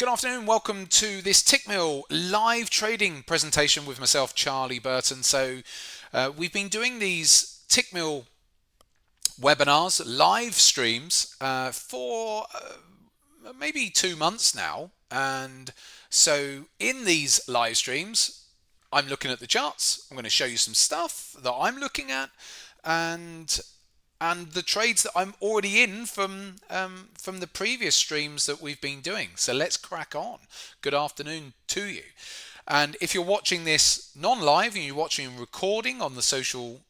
Good afternoon. Welcome to this Tickmill live trading presentation with myself, Charlie Burton. We've been doing these Tickmill webinars, live streams for maybe 2 months now. And so in these live streams, I'm looking at the charts. I'm going to show you some stuff that I'm looking at, and the trades that I'm already in from the previous streams that we've been doing. So let's crack on. Good afternoon to you. And if you're watching this non-live and you're watching recording on the social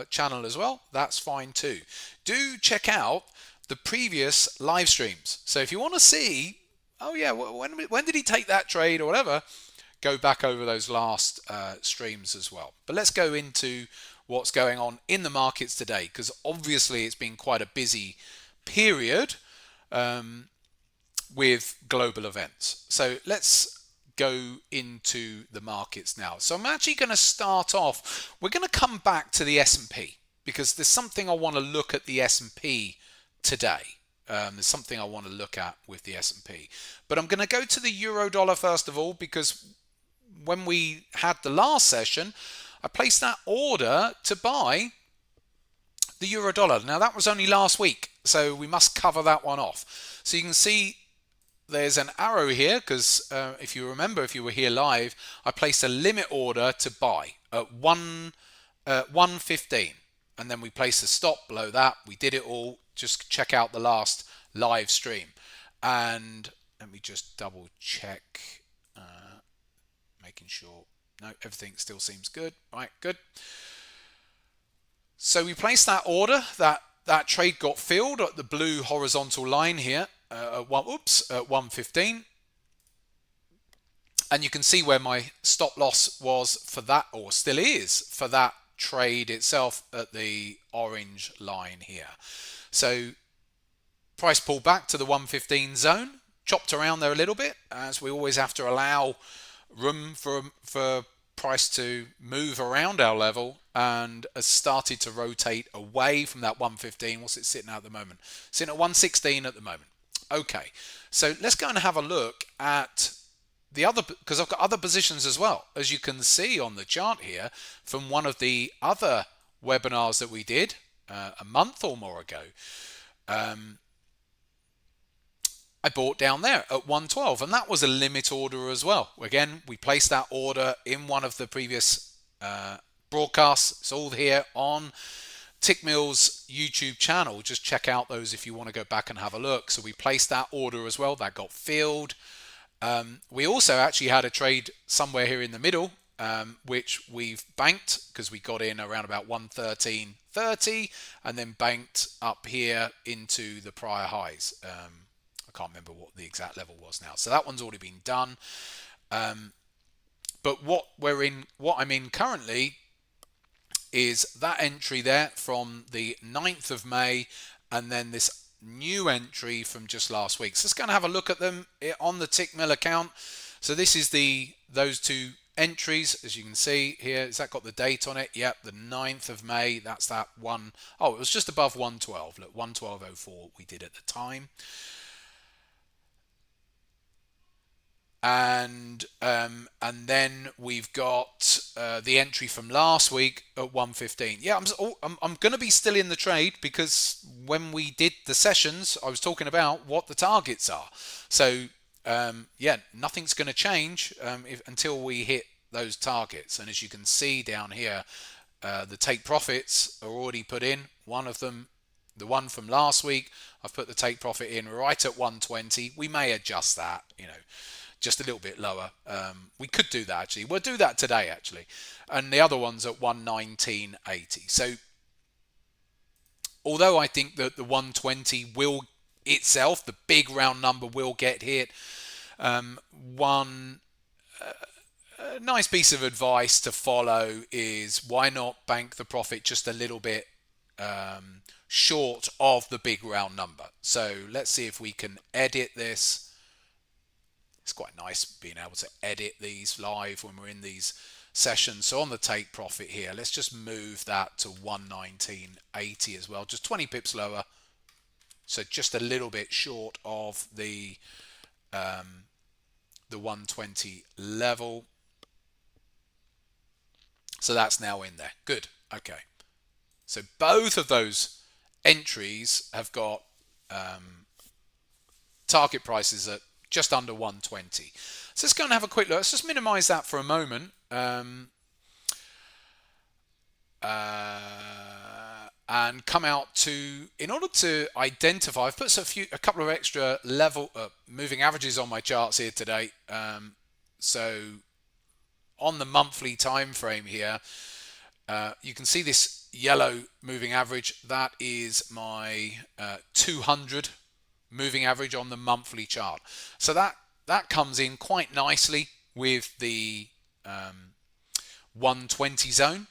channel as well, that's fine too. Do check out the previous live streams. So if you want to see, oh yeah, when did he take that trade or whatever, go back over those last streams as well. But let's go into what's going on in the markets today, because obviously it's been quite a busy period with global events. So let's go into the markets now. So I'm actually going to start off, we're going to come back to the S&P because there's something I want to look at the S&P today. There's something I want to look at with the S&P. But I'm going to go to the euro dollar first of all, because when we had the last session, I placed that order to buy the euro dollar. Now that was only last week, so we must cover that one off. So you can see there's an arrow here because if you remember, if you were here live, I placed a limit order to buy at 115, and then we placed a stop below that. We did it all. Just check out the last live stream, and let me just double check, making sure. No, everything still seems good. Right, good. So we placed that order. That trade got filled at the blue horizontal line here at 115. And you can see where my stop loss was for that, or still is for that trade itself, at the orange line here. So price pulled back to the 115 zone, chopped around there a little bit, as we always have to allow room for price to move around our level, and has started to rotate away from that 115. What's it sitting at the moment? Sitting at 116 at the moment. Okay, so let's go and have a look at the other, because I've got other positions as well, as you can see on the chart here from one of the other webinars that we did a month or more ago. I bought down there at 112, and that was a limit order as well. Again, we placed that order in one of the previous broadcasts. It's all here on Tickmill's YouTube channel. Just check out those if you want to go back and have a look. So we placed that order as well. That got filled. We also actually had a trade somewhere here in the middle, which we've banked because we got in around about 113.30 and then banked up here into the prior highs. I can't remember what the exact level was now. So that one's already been done. But what I'm in currently is that entry there from the 9th of May, and then this new entry from just last week. So let's go and have a look at them on the Tickmill account. So this is those two entries, as you can see here. Has that got the date on it? Yep, the 9th of May. That's that one. Oh, it was just above 112. Look, 112.04 we did at the time. And then we've got the entry from last week at 115. Yeah, I'm going to be still in the trade, because when we did the sessions, I was talking about what the targets are. So yeah, nothing's going to change until we hit those targets. And as you can see down here, the take profits are already put in. One of them, the one from last week, I've put the take profit in right at 120. We may adjust that, just a little bit lower. We could do that actually. We'll do that today actually. And the other one's at 119.80. So although I think that the 120 will itself, the big round number, will get hit, one nice piece of advice to follow is, why not bank the profit just a little bit short of the big round number. So let's see if we can edit this. It's quite nice being able to edit these live when we're in these sessions. So on the take profit here, let's just move that to 119.80 as well, just 20 pips lower. So just a little bit short of the the 120 level. So that's now in there. Good. Okay. So both of those entries have got target prices at just under 120. So let's go and have a quick look. Let's just minimize that for a moment. And come out to, in order to identify, I've put a couple of extra level moving averages on my charts here today. So on the monthly time frame here, you can see this yellow moving average. That is my 200 moving average on the monthly chart. So that comes in quite nicely with the 120 zone.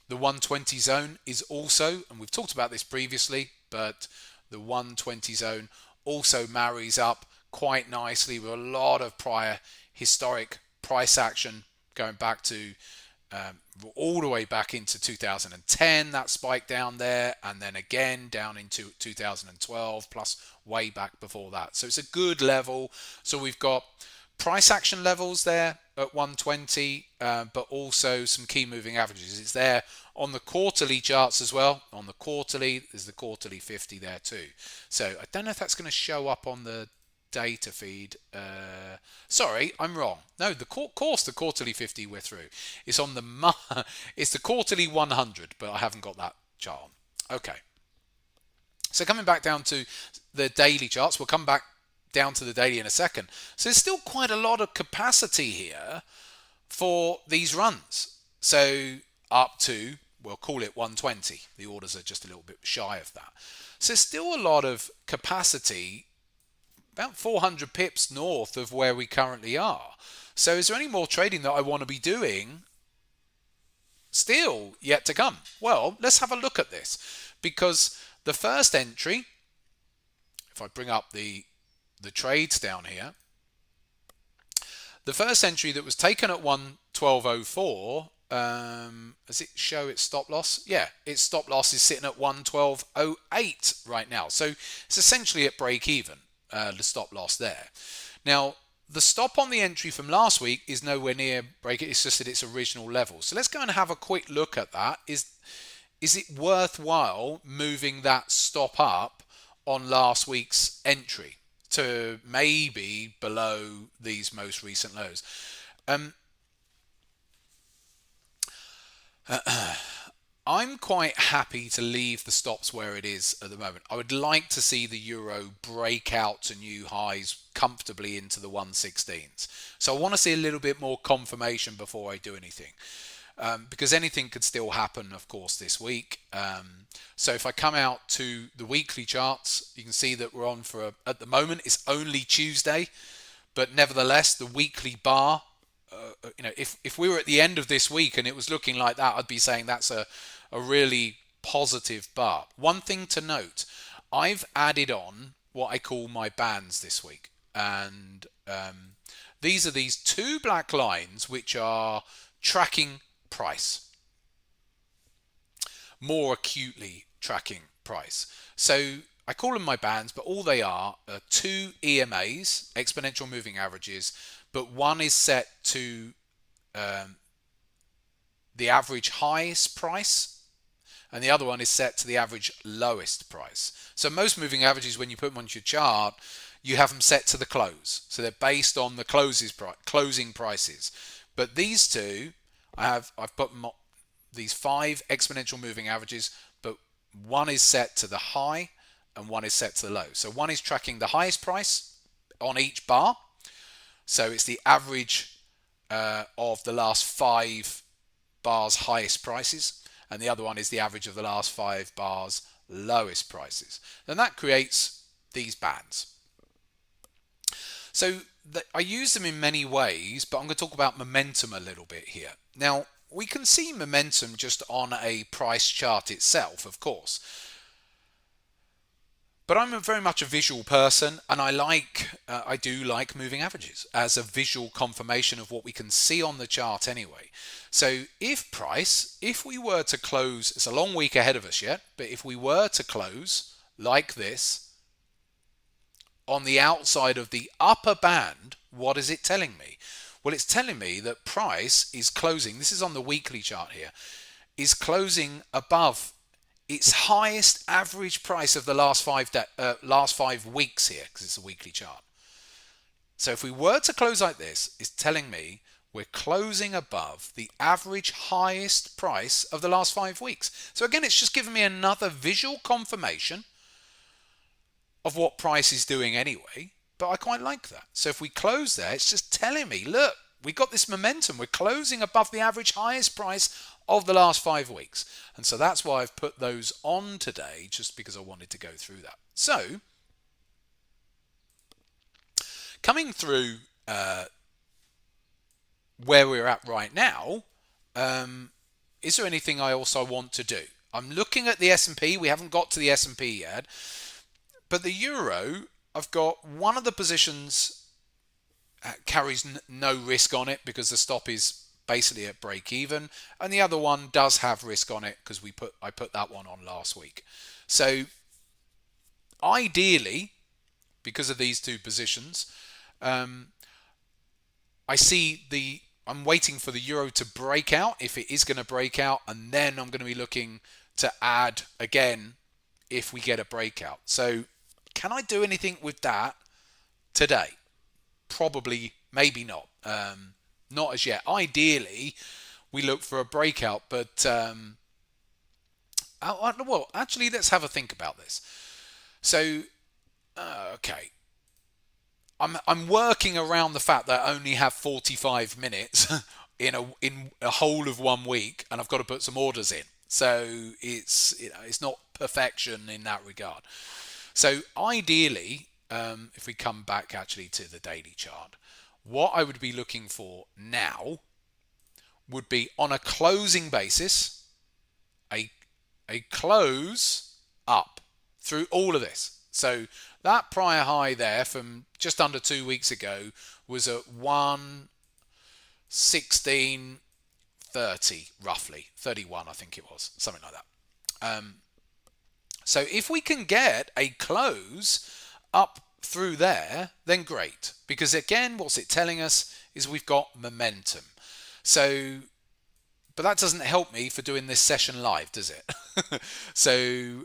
The 120 zone is also, and we've talked about this previously, but the 120 zone also marries up quite nicely with a lot of prior historic price action going back to all the way back into 2010, that spike down there, and then again down into 2012, plus way back before that. So it's a good level. So we've got price action levels there at 120, but also some key moving averages. It's there on the quarterly charts as well. On the quarterly, there's the quarterly 50 there too. So I don't know if that's going to show up on the data feed. Sorry, I'm wrong. No, the course the quarterly 50 we're through. It's on the it's the quarterly 100, but I haven't got that chart on. Okay. So coming back down to the daily charts, we'll come back down to the daily in a second. So there's still quite a lot of capacity here for these runs. So up to, we'll call it 120. The orders are just a little bit shy of that. So there's still a lot of capacity, about 400 pips north of where we currently are. So is there any more trading that I want to be doing? Still yet to come. Well, let's have a look at this, because the first entry, if I bring up the trades down here, the first entry that was taken at 112.04, does it show its stop loss? Yeah, its stop loss is sitting at 112.08 right now. So it's essentially at break even, the stop loss there. Now, the stop on the entry from last week is nowhere near break. It's just at its original level. So let's go and have a quick look at that. Is it worthwhile moving that stop up on last week's entry to maybe below these most recent lows? I'm quite happy to leave the stops where it is at the moment. I would like to see the euro break out to new highs comfortably into the 116s. So I want to see a little bit more confirmation before I do anything. Because anything could still happen, of course, this week. So if I come out to the weekly charts, you can see that we're on for, at the moment, it's only Tuesday, but nevertheless, the weekly bar, if we were at the end of this week and it was looking like that, I'd be saying that's a really positive bar. One thing to note, I've added on what I call my bands this week. And these are these two black lines which are tracking price, more acutely tracking price. So I call them my bands, but all they are two EMAs, exponential moving averages, but one is set to the average highest price and the other one is set to the average lowest price. So most moving averages, when you put them onto your chart, you have them set to the close. So they're based on the closing prices. But these two, I've put them, these 5 exponential moving averages, but one is set to the high and one is set to the low. So one is tracking the highest price on each bar. So it's the average of the last 5 bars highest prices, and the other one is the average of the last 5 bars lowest prices. And that creates these bands. So I use them in many ways, but I'm going to talk about momentum a little bit here. Now, we can see momentum just on a price chart itself, of course. But I'm very much a visual person, and I do like moving averages as a visual confirmation of what we can see on the chart anyway. So if we were to close, it's a long week ahead of us yet, but if we were to close like this on the outside of the upper band, what is it telling me? Well, it's telling me that price is closing, this is on the weekly chart here, is closing above its highest average price of the last 5 weeks here, because it's a weekly chart. So if we were to close like this, it's telling me we're closing above the average highest price of the last 5 weeks. So again, it's just giving me another visual confirmation of what price is doing anyway, but I quite like that. So if we close there, it's just telling me, look, we got this momentum. We're closing above the average highest price of the last 5 weeks. And so that's why I've put those on today, just because I wanted to go through that. So coming through where we're at right now, is there anything I also want to do? I'm looking at the S&P. We haven't got to the S&P yet. But the euro, I've got one of the positions carries no risk on it because the stop is basically at break even, and the other one does have risk on it because I put that one on last week. So ideally, because of these two positions, I'm waiting for the euro to break out, if it is going to break out, and then I'm going to be looking to add again if we get a breakout. So can I do anything with that today? Probably, maybe not. Not as yet. Ideally, we look for a breakout, but well, actually, let's have a think about this. So, okay, I'm working around the fact that I only have 45 minutes in a whole of 1 week, and I've got to put some orders in. So it's not perfection in that regard. So ideally, if we come back actually to the daily chart, what I would be looking for now would be on a closing basis, a close up through all of this. So that prior high there from just under 2 weeks ago was at 116.30 roughly, 31 I think it was, something like that. So if we can get a close up through there, then great. Because again, what's it telling us is we've got momentum. So, but that doesn't help me for doing this session live, does it? So,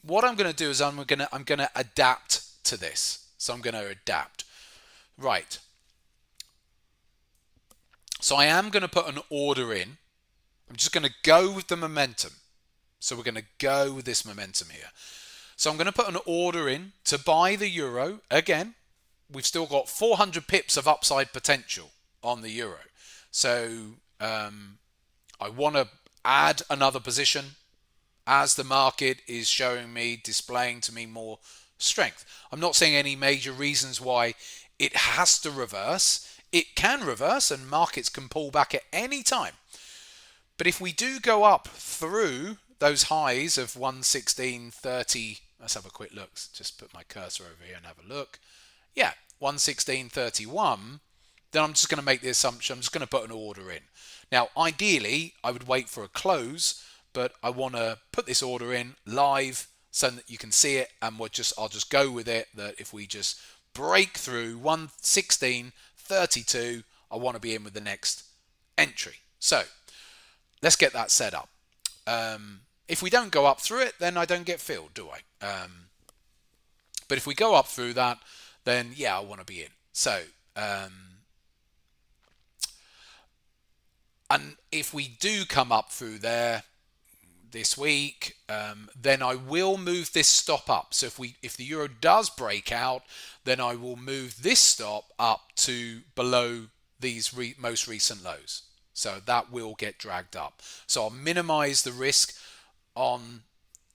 what I'm going to do is I'm going to adapt to this. So I'm going to adapt. Right. So I am going to put an order in. I'm just going to go with the momentum. So we're going to go with this momentum here. So I'm going to put an order in to buy the euro. Again, we've still got 400 pips of upside potential on the euro. So I want to add another position as the market is showing me, displaying to me more strength. I'm not saying any major reasons why it has to reverse. It can reverse and markets can pull back at any time. But if we do go up through those highs of 116.30, let's have a quick look. Just put my cursor over here and have a look. Yeah, 116.31. Then I'm just going to make the assumption, I'm just going to put an order in. Now, ideally, I would wait for a close, but I want to put this order in live so that you can see it, and I'll just go with it that if we just break through 116.32, I want to be in with the next entry. So let's get that set up. If we don't go up through it, then I don't get filled, do I? But if we go up through that, then yeah, I want to be in. So, and if we do come up through there this week, then I will move this stop up. So if the euro does break out, then I will move this stop up to below these most recent lows. So that will get dragged up. So I'll minimize the risk on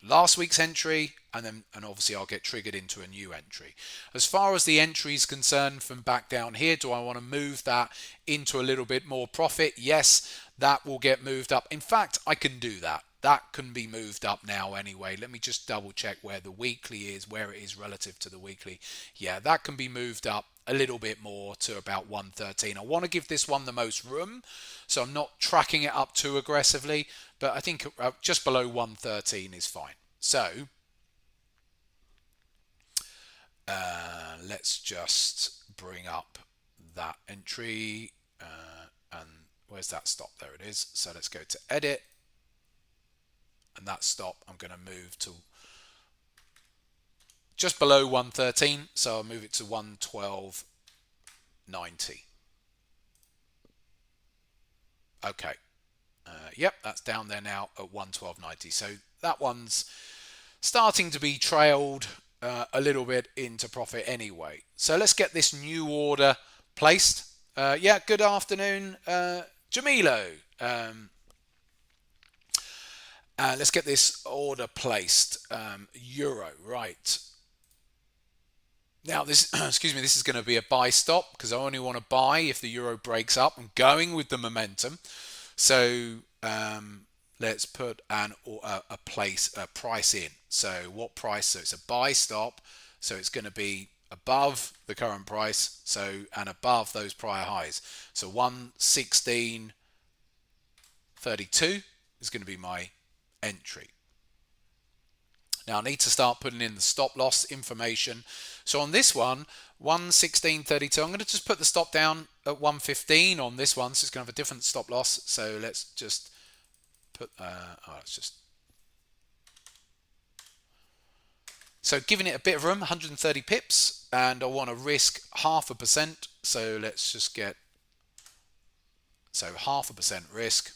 last week's entry, and obviously I'll get triggered into a new entry. As far as the entry is concerned from back down here, do I want to move that into a little bit more profit? Yes, that will get moved up. In fact, I can do that. That can be moved up now anyway. Let me just double check where the weekly is, where it is relative to the weekly. Yeah, that can be moved up a little bit more to about 113. I want to give this one the most room, so I'm not tracking it up too aggressively, but I think just below 113 is fine. So let's just bring up that entry, and where's that stop? There it is. So let's go to edit, and that stop I'm going to move to just below 113, so I'll move it to 112.90. Okay, yep, that's down there now at 112.90. So that one's starting to be trailed a little bit into profit anyway. So let's get this new order placed. Yeah, good afternoon, Jamilo. Let's get this order placed. Euro, right. Now this, excuse me, this is going to be a buy stop because I only want to buy if the euro breaks up. I'm going with the momentum. So let's put a price in. So what price? So it's a buy stop. So it's going to be above the current price. So and above those prior highs. So 116.32 is going to be my entry. Now I need to start putting in the stop loss information. So on this one, 116.32, I'm going to just put the stop down at 115 on this one. So it's going to have a different stop loss. So let's just put, so giving it a bit of room, 130 pips, and I want to risk 0.5%. So let's just get, so 0.5% risk.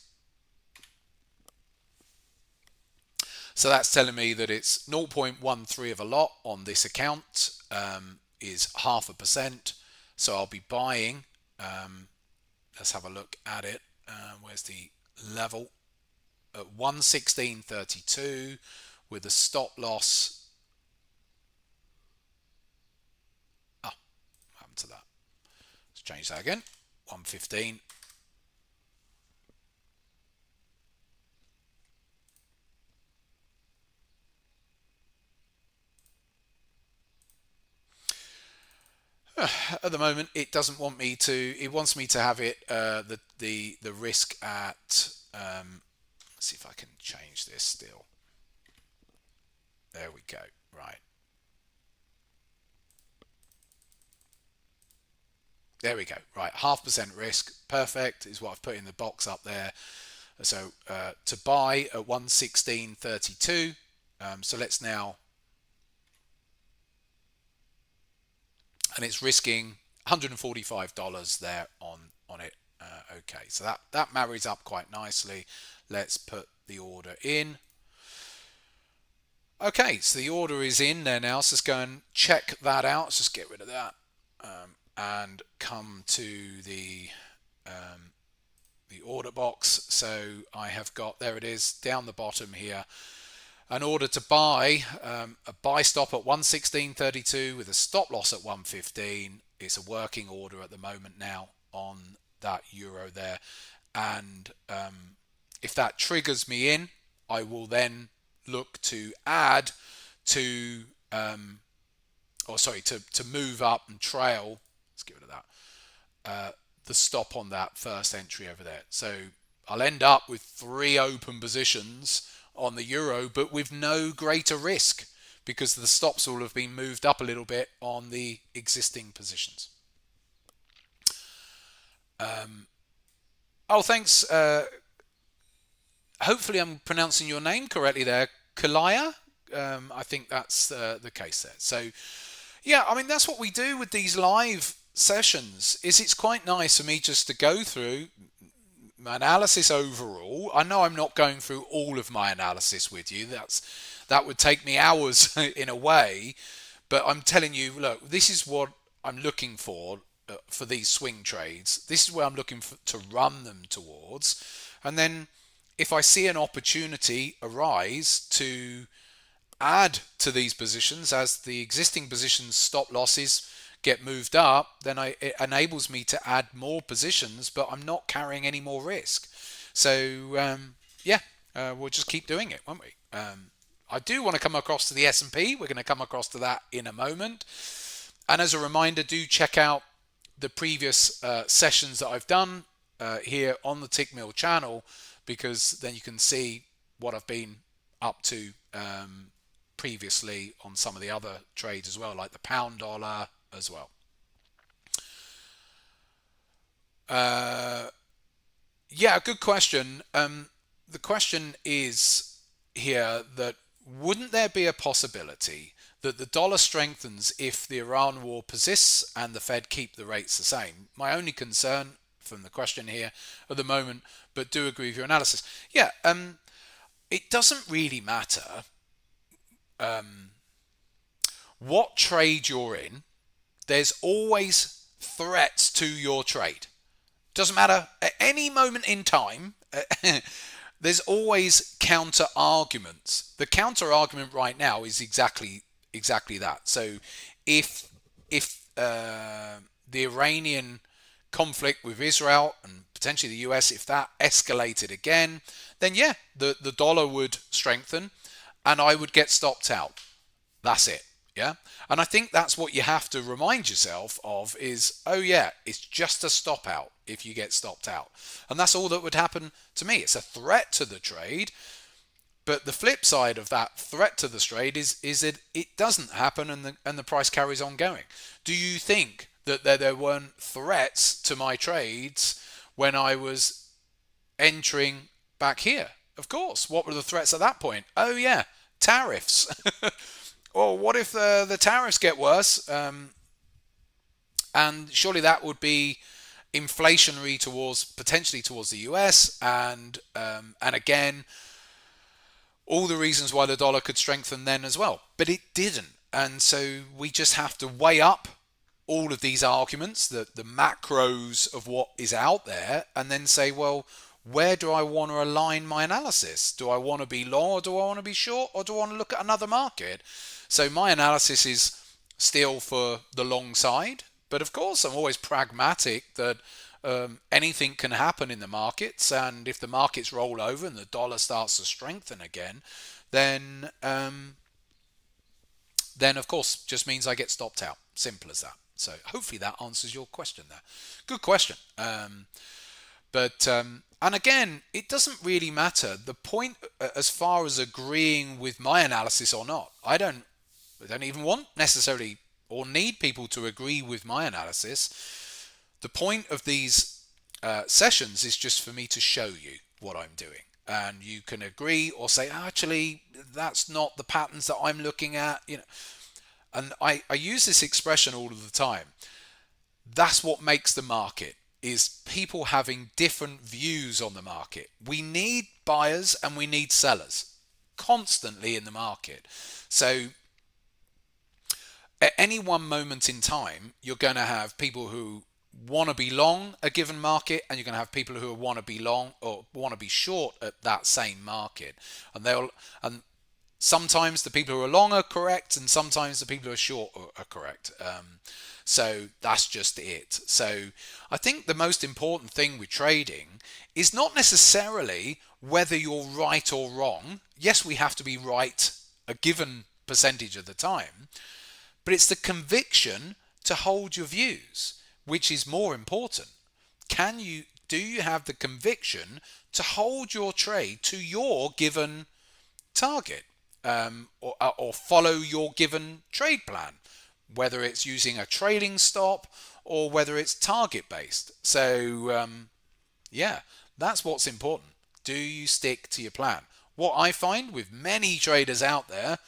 So that's telling me that it's 0.13 of a lot on this account, is 0.5%. So I'll be buying, let's have a look at it. Where's the level? At 116.32 with a stop loss. What happened to that? Let's change that again. 115. At the moment, it doesn't want me to. It wants me to have it the risk at. Let's see if I can change this still. There we go. Right. There we go. Right. 0.5% risk. Perfect is what I've put in the box up there. So to buy at 116.32. So let's now. And it's risking $145 there on it. Okay, so that marries up quite nicely. Let's put the order in. Okay, so the order is in there now. So let's go and check that out. Let's just get rid of that and come to the order box. So I have got, there it is, down the bottom here. An order to buy, a buy stop at 116.32 with a stop loss at 115. It's a working order at the moment now on that euro there. And if that triggers me in, I will then look to add to, to move up and trail. Let's get rid of that. The stop on that first entry over there. So I'll end up with 3 open positions on the euro, but with no greater risk because the stops will have been moved up a little bit on the existing positions. Thanks. Hopefully I'm pronouncing your name correctly there, Kalaya. I think that's the case there. So yeah, I mean, that's what we do with these live sessions. It's quite nice for me just to go through my analysis overall. I know I'm not going through all of my analysis with you. That would take me hours in a way. But I'm telling you, look, this is what I'm looking for these swing trades. This is where I'm looking to run them towards. And then if I see an opportunity arise to add to these positions as the existing positions stop losses get moved up, then it enables me to add more positions, but I'm not carrying any more risk. So we'll just keep doing it, won't we? I do want to come across to the S&P. We're going to come across to that in a moment. And as a reminder, do check out the previous sessions that I've done here on the Tickmill channel, because then you can see what I've been up to previously on some of the other trades as well, like the pound dollar as well. Yeah, good question. The question is here that wouldn't there be a possibility that the dollar strengthens if the Iran war persists and the Fed keep the rates the same? My only concern from the question here at the moment, but do agree with your analysis. Yeah, it doesn't really matter what trade you're in. There's always threats to your trade. Doesn't matter at any moment in time. There's always counter arguments. The counter argument right now is exactly that. So if the Iranian conflict with Israel and potentially the US, if that escalated again, then yeah, the dollar would strengthen and I would get stopped out. That's it. Yeah. And I think that's what you have to remind yourself of is, oh yeah, it's just a stop out if you get stopped out. And that's all that would happen to me. It's a threat to the trade. But the flip side of that threat to the trade is that it doesn't happen and the price carries on going. Do you think that there weren't threats to my trades when I was entering back here? Of course. What were the threats at that point? Oh yeah, tariffs. Well, what if the tariffs get worse? And surely that would be inflationary potentially towards the US, and again, all the reasons why the dollar could strengthen then as well. But it didn't, and so we just have to weigh up all of these arguments, the macros of what is out there, and then say, well, where do I want to align my analysis? Do I want to be long or do I want to be short or do I want to look at another market? So my analysis is still for the long side, but of course I'm always pragmatic that anything can happen in the markets, and if the markets roll over and the dollar starts to strengthen again, then of course just means I get stopped out. Simple as that. So hopefully that answers your question there. Good question. And again, it doesn't really matter. The point as far as agreeing with my analysis or not, I don't even want necessarily or need people to agree with my analysis. The point of these sessions is just for me to show you what I'm doing. And you can agree or say, actually, that's not the patterns that I'm looking at. And I use this expression all of the time. That's what makes the market, is people having different views on the market. We need buyers and we need sellers constantly in the market. So at any one moment in time, you're going to have people who want to be long a given market, and you're going to have people who want to be long or want to be short at that same market. And sometimes the people who are long are correct, and sometimes the people who are short are correct. So that's just it. So I think the most important thing with trading is not necessarily whether you're right or wrong. Yes, we have to be right a given percentage of the time, but it's the conviction to hold your views, which is more important. Do you have the conviction to hold your trade to your given target, or follow your given trade plan, whether it's using a trailing stop or whether it's target based? So yeah, that's what's important. Do you stick to your plan? What I find with many traders out there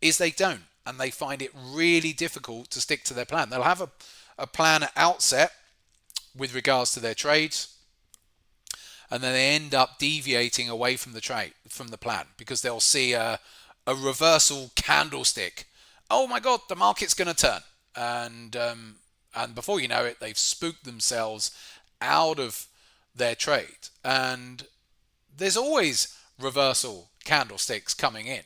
is they don't, and they find it really difficult to stick to their plan. They'll have a plan at outset with regards to their trades, and then they end up deviating away from the plan, because they'll see a reversal candlestick. Oh my God, the market's going to turn, and before you know it, they've spooked themselves out of their trade. And there's always reversal candlesticks coming in.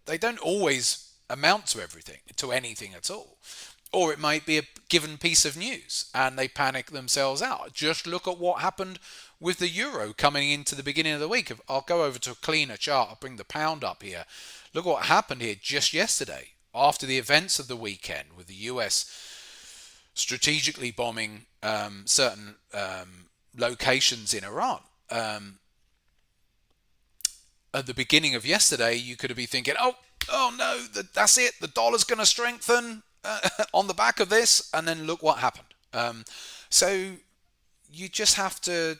They don't always amount to anything at all. Or it might be a given piece of news and they panic themselves out. Just look at what happened with the euro coming into the beginning of the week. I'll go over to a cleaner chart. I'll bring the pound up here. Look what happened here just yesterday after the events of the weekend, with the US strategically bombing certain locations in Iran. At the beginning of yesterday, you could have been thinking, oh no, that's it, the dollar's going to strengthen on the back of this, and then look what happened. So you just have to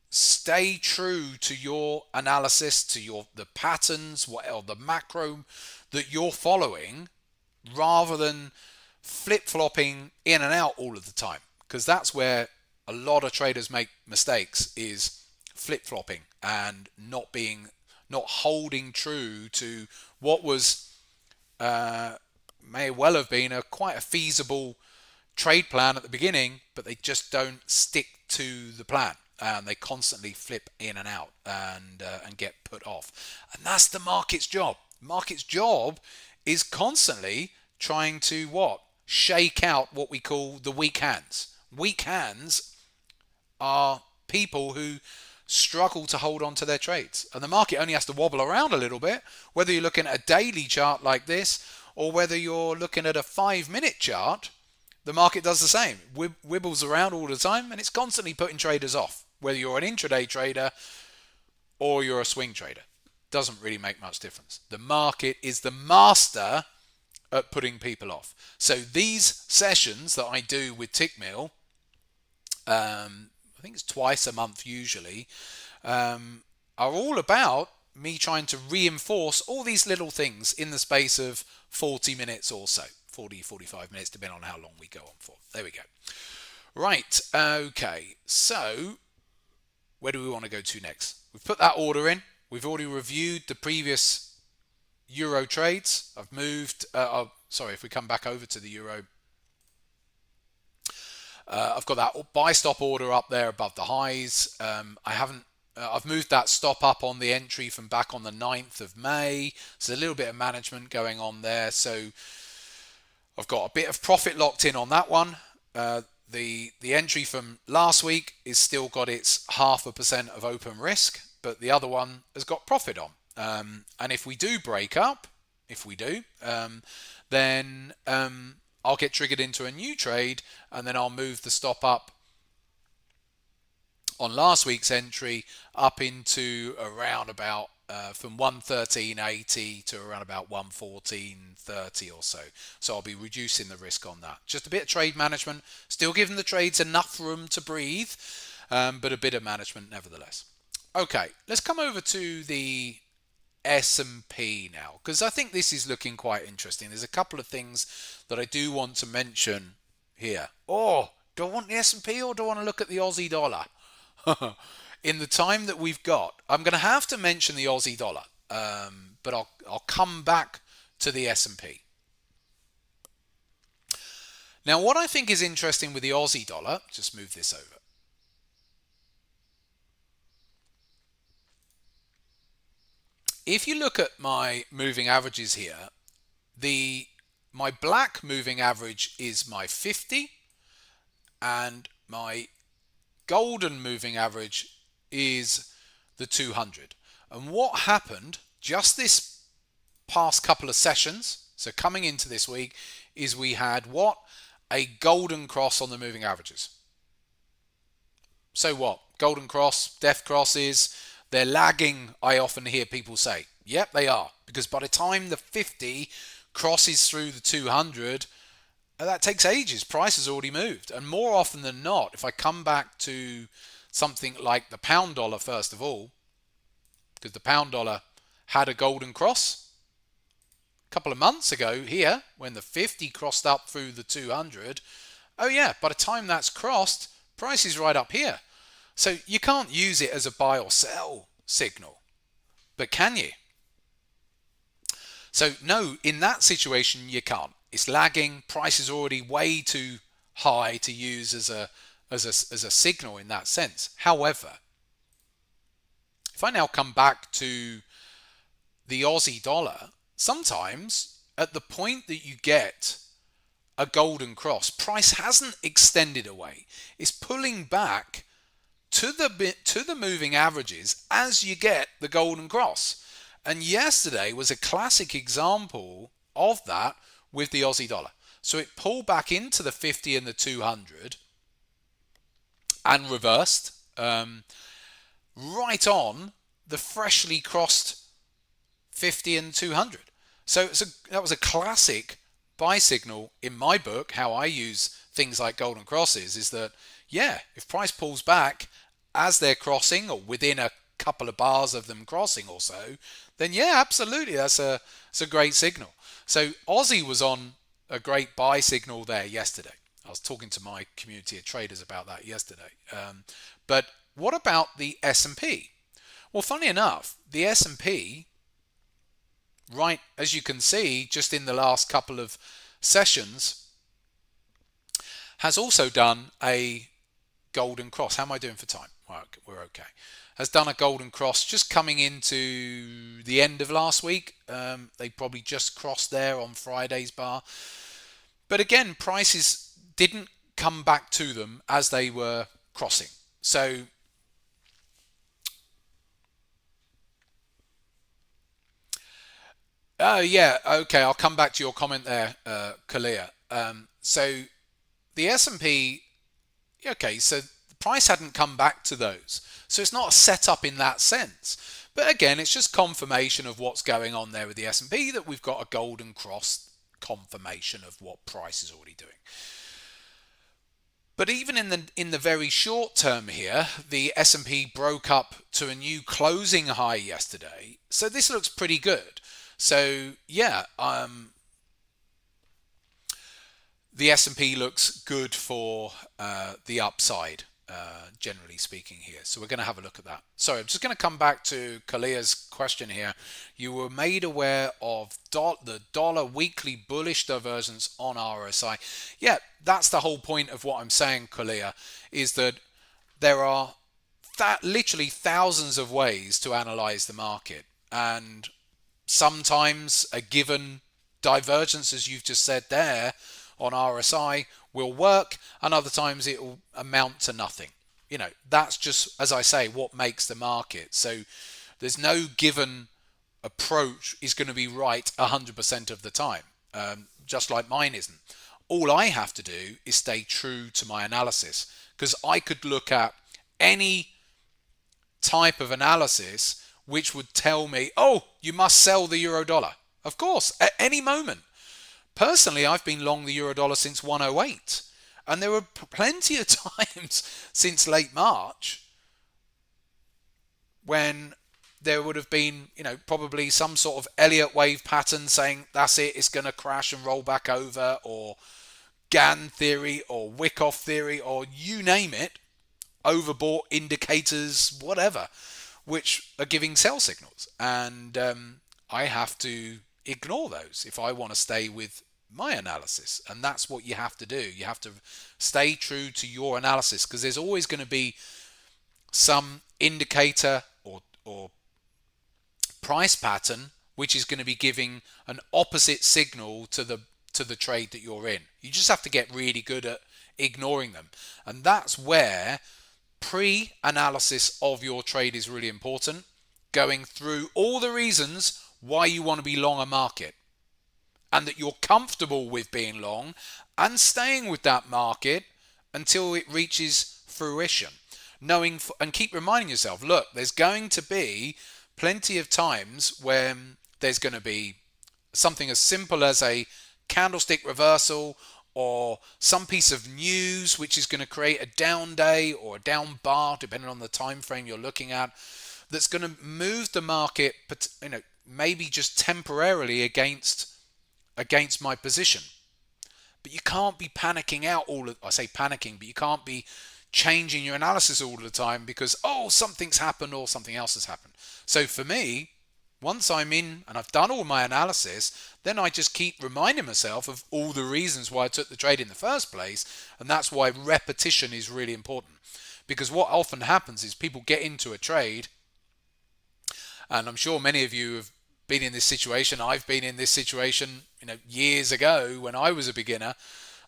stay true to your analysis, to the patterns, or the macro that you're following, rather than flip-flopping in and out all of the time, because that's where a lot of traders make mistakes, is flip-flopping and not holding true to what was may well have been quite a feasible trade plan at the beginning, but they just don't stick to the plan, and they constantly flip in and out and get put off. And that's the market's job. Market's job is constantly trying to shake out what we call the weak hands. Weak hands are people who struggle to hold on to their trades, and the market only has to wobble around a little bit, whether you're looking at a daily chart like this or whether you're looking at a 5-minute chart. The market does the same, wibbles around all the time, and it's constantly putting traders off, whether you're an intraday trader or you're a swing trader. Doesn't really make much difference. The market is the master at putting people off. So these sessions that I do with Tickmill, I think it's twice a month usually, are all about me trying to reinforce all these little things in the space of 40 minutes or so. 40, 45 minutes, depending on how long we go on for. There we go. Right, okay. So, where do we want to go to next? We've put that order in. We've already reviewed the previous euro trades. I've moved, if we come back over to the euro, I've got that buy stop order up there above the highs. I've moved that stop up on the entry from back on the 9th of May. So a little bit of management going on there. So I've got a bit of profit locked in on that one. The entry from last week is still got its 0.5% of open risk, but the other one has got profit on. And if we do break up, then I'll get triggered into a new trade, and then I'll move the stop up on last week's entry up into around about from 113.80 to around about 114.30 or so. So I'll be reducing the risk on that. Just a bit of trade management, still giving the trades enough room to breathe, but a bit of management nevertheless. Okay, let's come over to the S&P now, because I think this is looking quite interesting. There's a couple of things that I do want to mention here. Do I want the S&P or do I want to look at the Aussie dollar? In the time that we've got, I'm going to have to mention the Aussie dollar, but I'll come back to the S&P. Now, what I think is interesting with the Aussie dollar, just move this over. If you look at my moving averages here, my black moving average is my 50, and my golden moving average is the 200. And what happened just this past couple of sessions, so coming into this week, is we had a golden cross on the moving averages. So what? Golden cross, death crosses, they're lagging, I often hear people say. Yep, they are. Because by the time the 50 crosses through the 200, that takes ages. Price has already moved. And more often than not, if I come back to something like the pound dollar first of all, because the pound dollar had a golden cross a couple of months ago here, when the 50 crossed up through the 200, by the time that's crossed, price is right up here. So you can't use it as a buy or sell signal, but can you? So no, in that situation you can't. It's lagging. Price is already way too high to use as a signal in that sense. However, if I now come back to the Aussie dollar, sometimes at the point that you get a golden cross, price hasn't extended away. It's pulling back to the moving averages as you get the golden cross. And yesterday was a classic example of that with the Aussie dollar. So it pulled back into the 50 and the 200 and reversed right on the freshly crossed 50 and 200. So that was a classic buy signal in my book, how I use things like golden crosses, is that, yeah, if price pulls back as they're crossing or within a couple of bars of them crossing or so, then yeah, absolutely, it's a great signal. So Aussie was on a great buy signal there yesterday. I was talking to my community of traders about that yesterday. But what about the S&P? Well, funny enough, the S&P, right, as you can see, just in the last couple of sessions, has also done a golden cross. How am I doing for time? Well, we're okay. Has done a golden cross just coming into the end of last week. They probably just crossed there on Friday's bar. But again, prices didn't come back to them as they were crossing. So yeah, okay, I'll come back to your comment there, Kalia. So the S&P, okay, so the price hadn't come back to those. So it's not a setup in that sense. But again, it's just confirmation of what's going on there with the S&P, that we've got a golden cross confirmation of what price is already doing. But even in the very short term here, the S&P broke up to a new closing high yesterday. So this looks pretty good. So yeah, the S&P looks good for the upside, generally speaking here. So we're going to have a look at that. So I'm just going to come back to Kalia's question here. You were made aware of the dollar weekly bullish divergence on RSI. Yeah, that's the whole point of what I'm saying, Kalia, is that there are literally thousands of ways to analyze the market. And sometimes a given divergence, as you've just said there, on RSI will work, and other times it will amount to nothing. You know, that's just, as I say, what makes the market. So there's no given approach is going to be right 100% of the time, just like mine isn't. All I have to do is stay true to my analysis, because I could look at any type of analysis which would tell me, oh, you must sell the euro dollar. Of course, at any moment. Personally, I've been long the euro dollar since 108, and there were plenty of times since late March when there would have been, you know, probably some sort of Elliott wave pattern saying that's it, it's going to crash and roll back over, or Gann theory or Wyckoff theory, or you name it, overbought indicators, whatever, which are giving sell signals. And I have to ignore those if I want to stay with my analysis. And that's what you have to do. You have to stay true to your analysis, because there's always going to be some indicator or price pattern which is going to be giving an opposite signal to the trade that you're in. You just have to get really good at ignoring them. And that's where pre-analysis of your trade is really important. Going through all the reasons why you want to be long a market, and that you're comfortable with being long and staying with that market until it reaches fruition. Knowing and keep reminding yourself, look, there's going to be plenty of times when there's going to be something as simple as a candlestick reversal, or some piece of news which is going to create a down day or a down bar, depending on the time frame you're looking at, that's going to move the market, you know, maybe just temporarily against my position. But you can't be panicking out I say panicking, but you can't be changing your analysis all the time because, oh, something's happened or something else has happened. So for me, once I'm in and I've done all my analysis, then I just keep reminding myself of all the reasons why I took the trade in the first place. And that's why repetition is really important. Because what often happens is people get into a trade, and I'm sure many of you have been in this situation. I've been in this situation, you know, years ago when I was a beginner.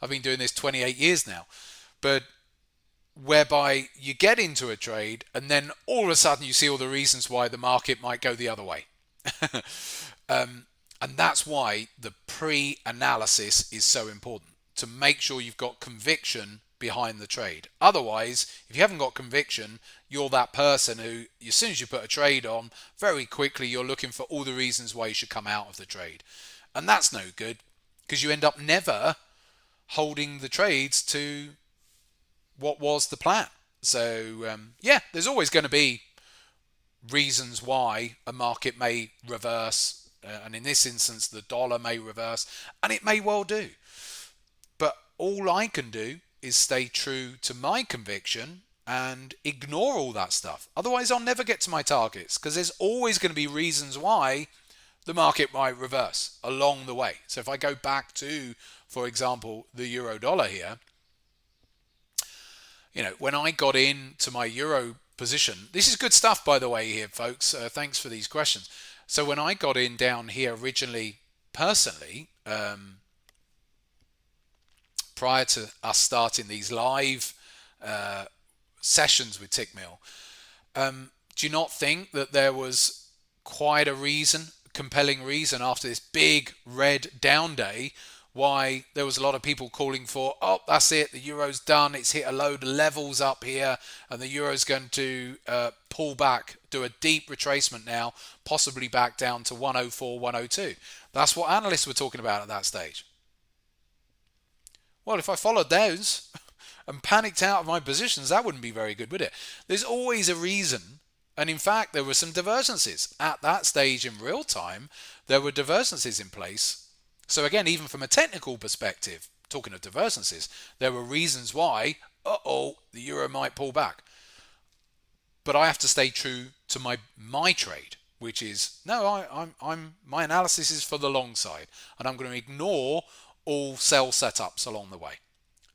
I've been doing this 28 years now. But whereby you get into a trade and then all of a sudden you see all the reasons why the market might go the other way. And that's why the pre-analysis is so important, to make sure you've got conviction behind the trade. Otherwise, if you haven't got conviction, you're that person who, as soon as you put a trade on, very quickly you're looking for all the reasons why you should come out of the trade. And that's no good, because you end up never holding the trades to what was the plan. So yeah, there's always going to be reasons why a market may reverse, and in this instance the dollar may reverse, and it may well do. But all I can do is stay true to my conviction and ignore all that stuff. Otherwise I'll never get to my targets, because there's always going to be reasons why the market might reverse along the way. So if I go back to, for example, the euro dollar here, when I got into my euro position, this is good stuff, by the way, here, folks. Thanks for these questions. So when I got in down here originally, personally, prior to us starting these live sessions with Tickmill, do you not think that there was quite a compelling reason after this big red down day why there was a lot of people calling for, oh, that's it, the euro's done, it's hit a load of levels up here, and the euro's going to pull back, do a deep retracement now, possibly back down to 104, 102. That's what analysts were talking about at that stage. Well, if I followed those and panicked out of my positions, that wouldn't be very good, would it? There's always a reason. And in fact, there were some divergences. At that stage in real time, there were divergences in place. So again, even from a technical perspective, talking of divergences, there were reasons why, the euro might pull back. But I have to stay true to my trade, which is, no, my analysis is for the long side, and I'm going to ignore all sell setups along the way.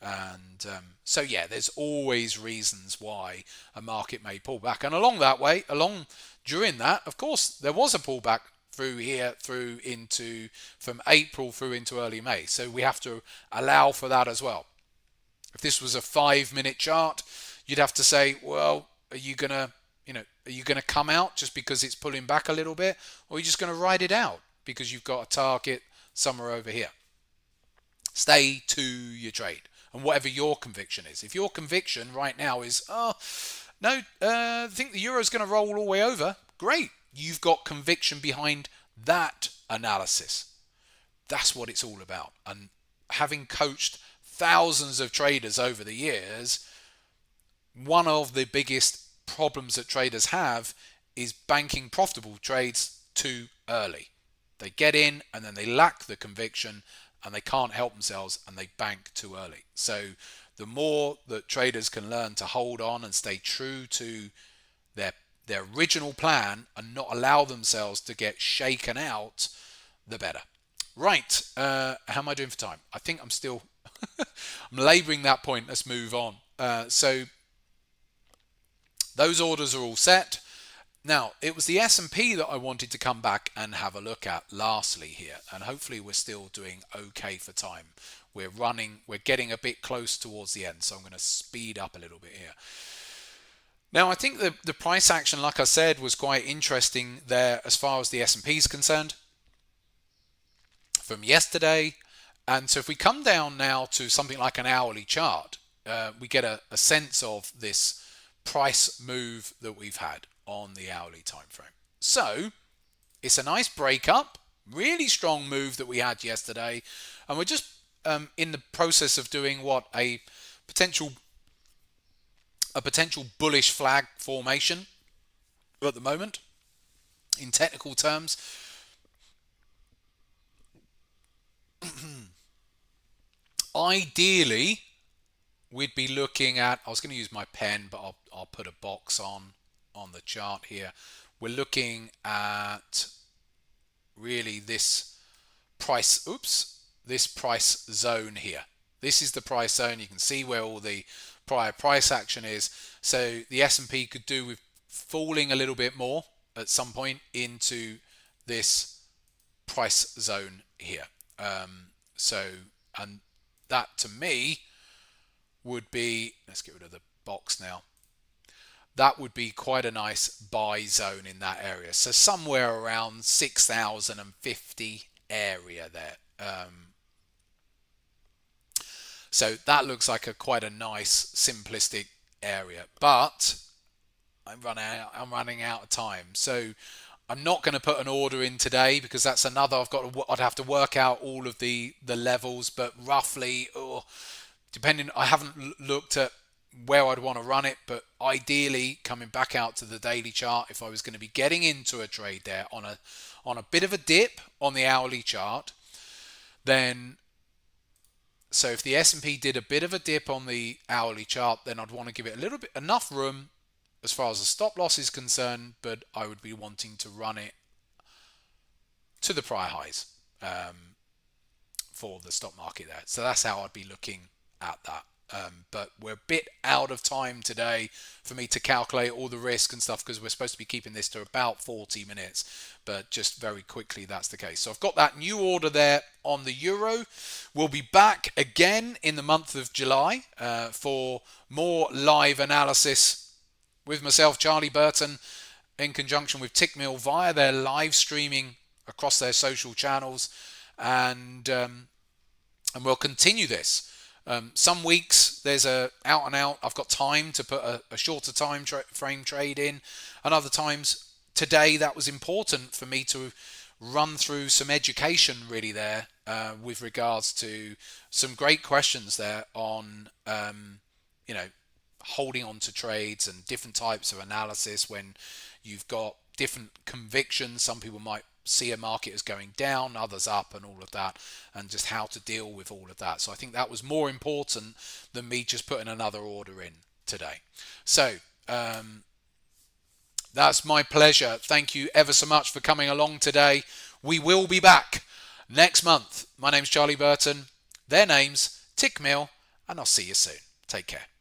And so yeah, there's always reasons why a market may pull back. And during that, of course, there was a pullback from April through into early May. So we have to allow for that as well. If this was a 5-minute chart, you'd have to say, well, are you gonna come out just because it's pulling back a little bit, or are you just gonna ride it out because you've got a target somewhere over here? Stay to your trade and whatever your conviction is. If your conviction right now is, I think the euro's going to roll all the way over, great. You've got conviction behind that analysis. That's what it's all about. And having coached thousands of traders over the years, one of the biggest problems that traders have is banking profitable trades too early. They get in and then they lack the conviction and they can't help themselves and they bank too early. So the more that traders can learn to hold on and stay true to their original plan and not allow themselves to get shaken out, the better. Right, how am I doing for time? I think I'm still I'm labouring that point. Let's move on. So those orders are all set. Now, it was the S&P that I wanted to come back and have a look at lastly here, and hopefully we're still doing okay for time. We're getting a bit close towards the end, so I'm going to speed up a little bit here. Now, I think the price action, like I said, was quite interesting there as far as the S&P is concerned from yesterday. And so if we come down now to something like an hourly chart, we get a sense of this price move that we've had on the hourly time frame. So it's a nice break up, really strong move that we had yesterday, and we're just in the process of doing a potential bullish flag formation at the moment in technical terms. Ideally, we'd be looking at, I was going to use my pen, but I'll put a box on the chart here. We're looking at really this price zone here. This is the price zone. You can see where all the prior price action is. So the S&P could do with falling a little bit more at some point into this price zone here. And that to me would be, let's get rid of the box now. That would be quite a nice buy zone in that area. So somewhere around 6,050 area there. So that looks like quite a nice simplistic area. But I'm running out of time. So I'm not going to put an order in today because that's another. I'd have to work out all of the levels, but roughly, depending. I haven't looked at where I'd want to run it, but ideally, coming back out to the daily chart, if I was going to be getting into a trade there on a bit of a dip on the hourly chart, then so if the S&P did a bit of a dip on the hourly chart, then I'd want to give it a little bit enough room as far as the stop loss is concerned, but I would be wanting to run it to the prior highs for the stock market there. So that's how I'd be looking at that. But we're a bit out of time today for me to calculate all the risk and stuff because we're supposed to be keeping this to about 40 minutes. But just very quickly, that's the case. So I've got that new order there on the euro. We'll be back again in the month of July for more live analysis with myself, Charlie Burton, in conjunction with Tickmill via their live streaming across their social channels, and we'll continue this. Some weeks there's a out and out. I've got time to put a shorter time frame trade in, and other times today that was important for me to run through some education really there with regards to some great questions there on holding on to trades and different types of analysis when you've got different convictions. Some people might see a market as going down, others up, and all of that, and just how to deal with all of that. So I think that was more important than me just putting another order in today. So that's my pleasure. Thank you ever so much for coming along today. We will be back next month. My name's Charlie Burton. Their name's Tickmill, and I'll see you soon. Take care.